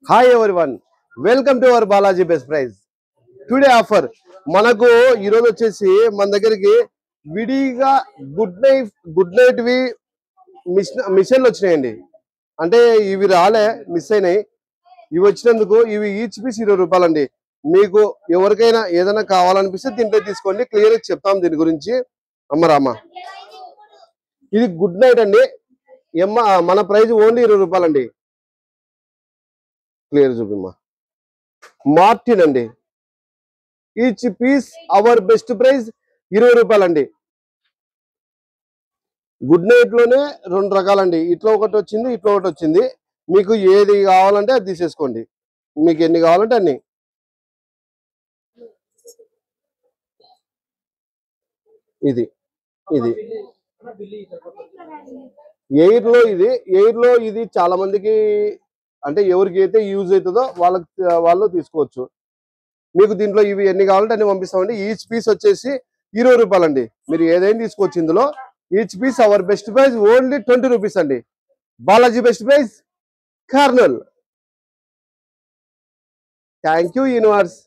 Hi everyone, welcome to our Balaji best price. Today offer మనకు ఈరోజు వచ్చేసి మన దగ్గరికి విడిగా గుడ్ నైట్ వి మిషన్లు వచ్చినాయండి. అంటే ఇవి రాలే, మిస్ అయినాయి. ఇవి వచ్చినందుకు ఇవి ఈచ్ పీస్ 20 రూపాయలండి. మీకు ఎవరికైనా ఏదైనా కావాలనిపిస్తే దీంట్లో తీసుకోండి. క్లియర్ చెప్తాం దీని గురించి. అమ్మరామ, ఇది గుడ్ నైట్ అండి. మన ప్రైస్ ఓన్లీ 20 రూపాయలండి. క్లియర్ చూపిమ్మా. మార్టిన్ అండి, each piece our best price 20 రూపాయలండి. గుడ్ నైట్ లోనే 2 రకాలండి. ఇట్లా ఒకటి వచ్చింది, ఇట్లా ఒకటి వచ్చింది. మీకు ఏది కావాలంటే అది తీసేసుకోండి. మీకు ఎన్ని కావాలంటే అన్ని. ఇది ఇది ఎయిర్ లో ఇది చాలా మందికి, అంటే ఎవరికి అయితే యూజ్ అవుతుందో వాళ్ళు తీసుకోవచ్చు. మీకు దీంట్లో ఇవి ఎన్ని కావాలంటే అన్ని పంపిస్తామండి. ఈచ్ పీస్ వచ్చేసి 20 రూపాయలండి. మీరు ఏదైనా తీసుకోవచ్చు ఇందులో. Each piece our best price only 20 rupees అండి. Balaji best price, Kurnool. Thank you universe.